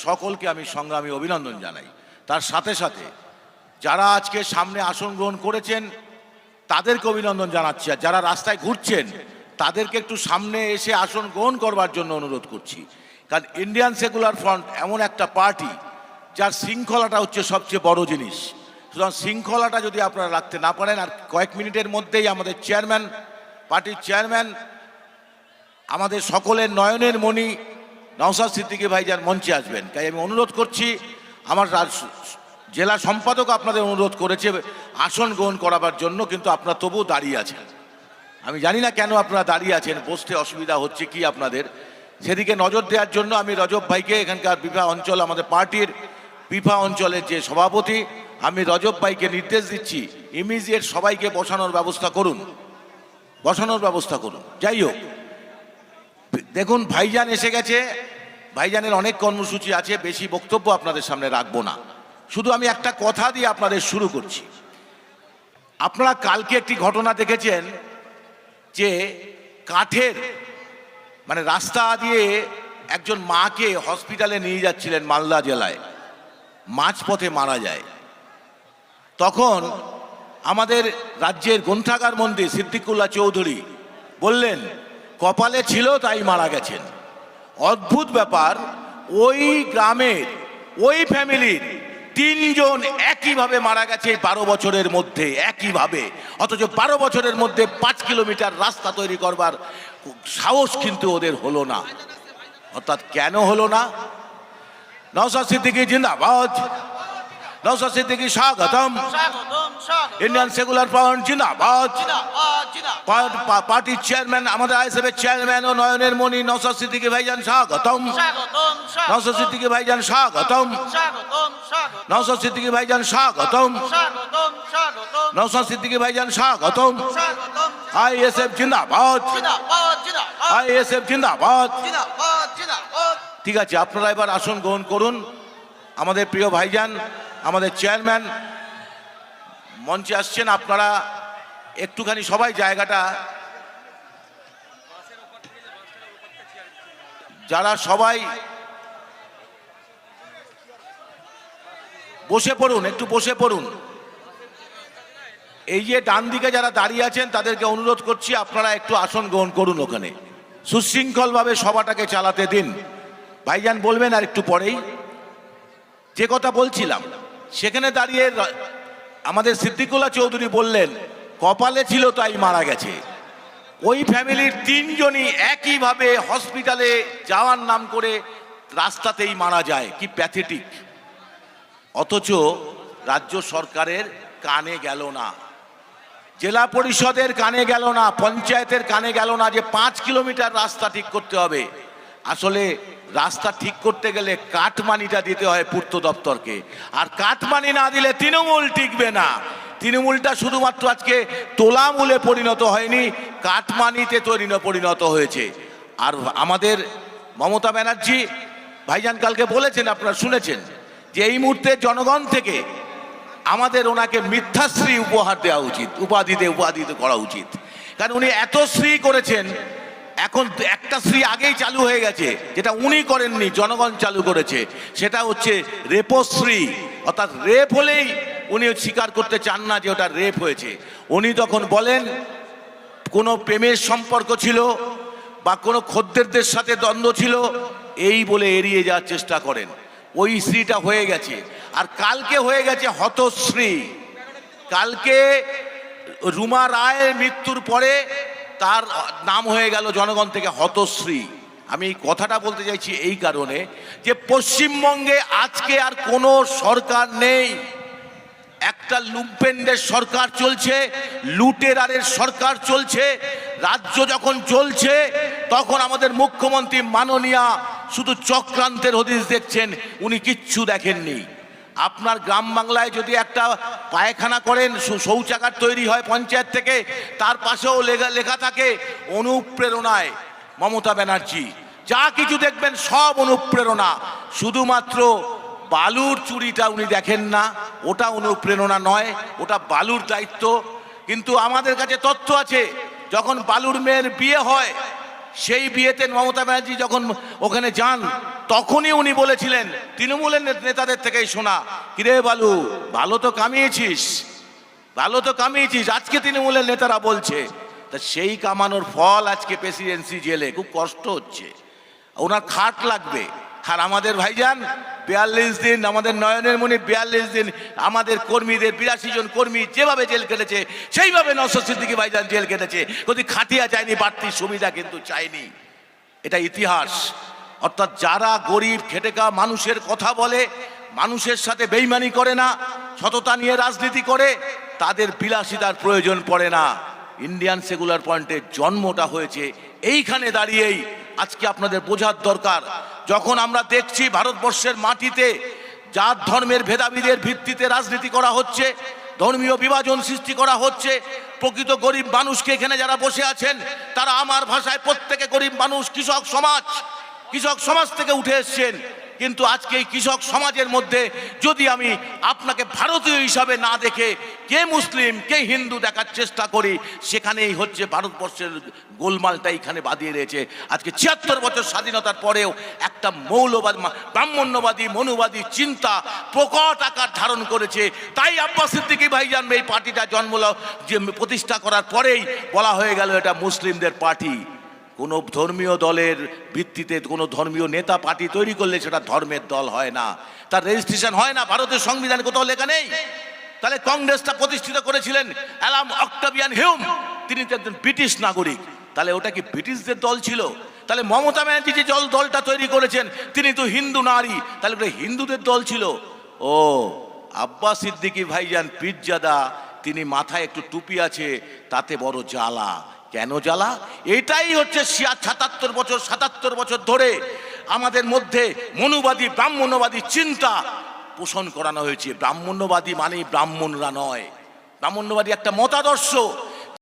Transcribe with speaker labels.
Speaker 1: সকলকে আমি সংগ্রামী অভিনন্দন জানাই। তার সাথে সাথে যারা আজকে সামনে আসন গ্রহণ করেছেন তাদেরকে অভিনন্দন জানাচ্ছি, আর যারা রাস্তায় ঘুরছেন তাদেরকে একটু সামনে এসে আসন গ্রহণ করবার জন্য অনুরোধ করছি। কারণ ইন্ডিয়ান সেকুলার ফ্রন্ট এমন একটা পার্টি যার শৃঙ্খলাটা হচ্ছে সবচেয়ে বড় জিনিস। সুতরাং শৃঙ্খলাটা যদি আপনারা রাখতে না পারেন, আর কয়েক মিনিটের মধ্যেই আমাদের চেয়ারম্যান, পার্টির চেয়ারম্যান, আমাদের সকলের নয়নের মণি নওশাদ সিদ্দিকী ভাইজান মঞ্চে আসবেন। তাই আমি অনুরোধ করছি, আমার জেলা সম্পাদক আপনাদের অনুরোধ করেছে আসন গ্রহণ করাবার জন্য, কিন্তু আপনারা তবুও দাঁড়িয়ে আছেন। আমি জানি না কেন আপনারা দাঁড়িয়ে আছেন, বসতে অসুবিধা হচ্ছে কি আপনাদের, সেদিকে নজর দেওয়ার জন্য আমি রজব ভাইকে, এখানকার বিভা অঞ্চল, আমাদের পার্টির বিভা অঞ্চলের যে সভাপতি, আমি রজব ভাইকে নির্দেশ দিচ্ছি ইমিডিয়েট সবাইকে বসানোর ব্যবস্থা করুন, বসানোর ব্যবস্থা করুন। যাই হোক, দেখুন ভাইজান এসে গেছে, ভাইজানের অনেক কর্মসূচি আছে, বেশি বক্তব্য আপনাদের সামনে রাখবো না। শুধু আমি একটা কথা দিয়ে আপনাদের শুরু করছি। আপনারা কালকে একটি ঘটনা দেখেছেন যে কাঠের মানে রাস্তা দিয়ে একজন মাকে হসপিটালে নিয়ে যাচ্ছিলেন মালদা জেলায়, মাঝপথে মারা যায়। তখন আমাদের রাজ্যের গ্রন্থাগার মন্ত্রী সিদ্দিকুল্লাহ চৌধুরী বললেন কপালে ছিল তাই মারা গেছেন। অদ্ভুত ব্যাপার, ওই গ্রামের ওই ফ্যামিলির 3 জন একইভাবে মারা গেছে 12 বছরের মধ্যে, একইভাবে। অথচ 12 বছরের মধ্যে 5 কিলোমিটার রাস্তা তৈরি করবার সাহস কিন্তু ওদের হলো না। অর্থাৎ কেন হলো না? নওশাদ সিদ্দিকী জিন্দাবাদ, নওশাদ সিদ্দিকী স্বাগতম, ইন্ডিয়ান সেকুলার ফ্রন্ট জিন্দাবাদ, পার্টির চেয়ারম্যান, আমাদের আইএসএফের চেয়ারম্যান ও নয়নের মণি নওশাদ সিদ্দিকী ভাইজান স্বাগতম, নওশাদ সিদ্দিকী ভাইজান স্বাগতম, নওশাদ সিদ্দিকী ভাইজান স্বাগতম, নওশাদ সিদ্দিকী ভাইজান স্বাগতম, আইএসএফ জিন্দাবাদ, আইএসএফ জিন্দাবাদ। ঠিক আছে, আপনারা এবার আসন গ্রহণ করুন। আমাদের প্রিয় ভাইজান, আমাদের চেয়ারম্যান মঞ্চে আসছেন। আপনারা একটুখানি সবাই জায়গাটা, যারা সবাই বসে পড়ুন, একটু বসে পড়ুন। এই যে ডান দিকে যারা দাঁড়িয়ে আছেন তাদেরকে অনুরোধ করছি আপনারা একটু আসন গ্রহণ করুন, ওখানে সুশৃঙ্খলভাবে সভাটাকে চালাতে দিন। ভাইজান বলবেন আর একটু পরেই। যে কথা বলছিলাম, সেখানে দাঁড়িয়ে আমাদের সিদ্দিকুল্লাহ চৌধুরী বললেন কপালে ছিল তাই মারা গেছে। ওই ফ্যামিলির 3 জনই একইভাবে হসপিটালে যাওয়ার নাম করে রাস্তাতেই মারা যায়। কি প্যাথেটিক! অথচ রাজ্য সরকারের কানে গেল না, জেলা পরিষদের কানে গেল না, পঞ্চায়েতের কানে গেল না যে 5 কিলোমিটার রাস্তা ঠিক করতে হবে। আসলে রাস্তা ঠিক করতে গেলে কাটমানিটা দিতে হয় পূর্ত দপ্তরকে, আর কাটমানি না দিলে তৃণমূল টিকবে না। তৃণমূলটা শুধুমাত্র আজকে তোলামূলে পরিণত হয়নি, কাটমানিতে পরিণত হয়েছে। আর আমাদের মমতা ব্যানার্জি ভাইজান কালকে বলেছেন, আপনারা শুনেছেন, যে এই মুহূর্তে জনগণ থেকে আমাদের ওনাকে মিথ্যাশ্রী উপহার দেওয়া উচিত, উপাধিতে করা উচিত। কারণ উনি এত শ্রী করেছেন, এখন একটা শ্রী আগেই চালু হয়ে গেছে, যেটা উনি করেননি, জনগণ চালু করেছে। সেটা হচ্ছে রেপশ্রী। অর্থাৎ রেপ হলেই উনি স্বীকার করতে চান না যে ওটা রেপ হয়েছে। উনি তখন বলেন কোনো প্রেমের সম্পর্ক ছিল বা কোনো খদ্দেরদের সাথে দ্বন্দ্ব ছিল, এই বলে এড়িয়ে যাওয়ার চেষ্টা করেন। ওই শ্রীটা হয়ে গেছে। আর কালকে হয়ে গেছে হতশ্রী। কালকে রুমা রায়ের মৃত্যুর পরে তার নাম হয়ে গেল জনগণ থেকে হতশ্রী। আমি এই কথাটা বলতে চাইছি এই কারণে যে পশ্চিমবঙ্গে আজকে আর কোনো সরকার নেই। একটা লুম্পেন্ডের সরকার চলছে, লুটেরারের সরকার চলছে। রাজ্য যখন চলছে তখন আমাদের মুখ্যমন্ত্রী মাননীয়া শুধু চক্রান্তের হদিশ দেখছেন, উনি কিচ্ছু দেখেননি। আপনার গ্রাম বাংলায় যদি একটা পায়খানা করেন, শৌচাগার তৈরি হয় পঞ্চায়েত থেকে, তার পাশেও লেখা থাকে অনুপ্রেরণায় মমতা ব্যানার্জি। যা কিছু দেখবেন সব অনুপ্রেরণা। শুধুমাত্র বালুর চুরিটা উনি দেখেন না, ওটা অনুপ্রেরণা নয়, ওটা বালুর দায়িত্ব। কিন্তু আমাদের কাছে তথ্য আছে, যখন বালুর মেয়ের বিয়ে হয় সেই বিয়েতে মমতা ব্যানার্জি যখন ওখানে যান তখনই উনি বলেছিলেন, তৃণমূলের নেতাদের থেকেই শোনা, কিরে বালু ভালো তো কামিয়েছিস, ভালো তো কামিয়েছিস, আজকে তৃণমূলের নেতারা বলছে। তা সেই কামানোর ফল আজকে প্রেসিডেন্সি জেলে, খুব কষ্ট হচ্ছে, ওনার খাট লাগবে। আর আমাদের ভাইজান 42 দিন, আমাদের নয়নের মণি 42 দিন আমাদের কর্মীদের 82 জন কর্মী যেভাবে জেল কেটেছে সেইভাবে নওশাদ সিদ্দিকী ভাইজান জেল কেটেছে। যদি খাটিয়া চায়নি, বাড়তি সুবিধা কিন্তু চায়নি, এটা ইতিহাস। অর্থাৎ যারা গরিব খেটে খাওয়া মানুষের কথা বলে, মানুষের সাথে বেইমানি করে না, সততা নিয়ে রাজনীতি করে, তাদের বিলাসিতার প্রয়োজন পড়ে না। ইন্ডিয়ান সেকুলার পয়েন্টের জন্মটা হয়েছে এইখানে দাঁড়িয়েই। আজকে আপনাদের বোঝার দরকার, যখন আমরা দেখছি ভারতবর্ষের মাটিতে জাত ধর্মের ভেদাভেদের ভিত্তিতে রাজনীতি করা হচ্ছে, ধর্মীয় বিভাজন সৃষ্টি করা হচ্ছে, প্রকৃত গরিব মানুষকে এখানে যারা বসে আছেন তারা আমার ভাষায় প্রত্যেকে গরিব মানুষ, কৃষক সমাজ থেকে উঠে এসছেন। কিন্তু আজকে এই কৃষক সমাজের মধ্যে যদি আমি আপনাকে ভারতীয় হিসাবে না দেখে কে মুসলিম কে হিন্দু দেখার চেষ্টা করি, সেখানেই হচ্ছে ভারতবর্ষের গোলমালটা এখানে বাঁধিয়ে রয়েছে। আজকে 76 বছর স্বাধীনতার পরেও একটা মৌলবাদ ব্রাহ্মণ্যবাদী মনুবাদী চিন্তা প্রকট আকার ধারণ করেছে। তাই আব্বাস সিদ্দিকী ভাইজান এই পার্টিটা যে প্রতিষ্ঠা করার পরেই বলা হয়ে গেল এটা মুসলিমদের পার্টি। কোনো ধর্মীয় দলের ভিত্তিতে কোনো ধর্মীয় নেতা পার্টি তৈরি করলে সেটা ধর্মের দল হয় না, তার রেজিস্ট্রেশন হয় না, ভারতের সংবিধানে কোথাও লেখা নেই। তাহলে কংগ্রেসটা প্রতিষ্ঠিত করেছিলেন অ্যালাম অক্টাভিয়ান হিউম, তিনি তো একজন ব্রিটিশ নাগরিক, তাহলে ওটা কি ব্রিটিশদের দল ছিল? তাহলে মমতা ব্যানার্জি যে দলটা তৈরি করেছেন তিনি তো হিন্দু নারী, তাহলে ওটা হিন্দুদের দল ছিল। ও আব্বাস সিদ্দিকী ভাইজান পীরজাদা, তিনি মাথায় একটু টুপি আছে, তাতে বড় জ্বালা। কেন জ্বালা? এটাই হচ্ছে 77 বছর ধরে আমাদের মধ্যে মনুবাদী ব্রাহ্মণ্যবাদী চিন্তা পোষণ করানো হয়েছে। ব্রাহ্মণ্যবাদী মানে ব্রাহ্মণরা নয়, ব্রাহ্মণ্যবাদী একটা মতাদর্শ,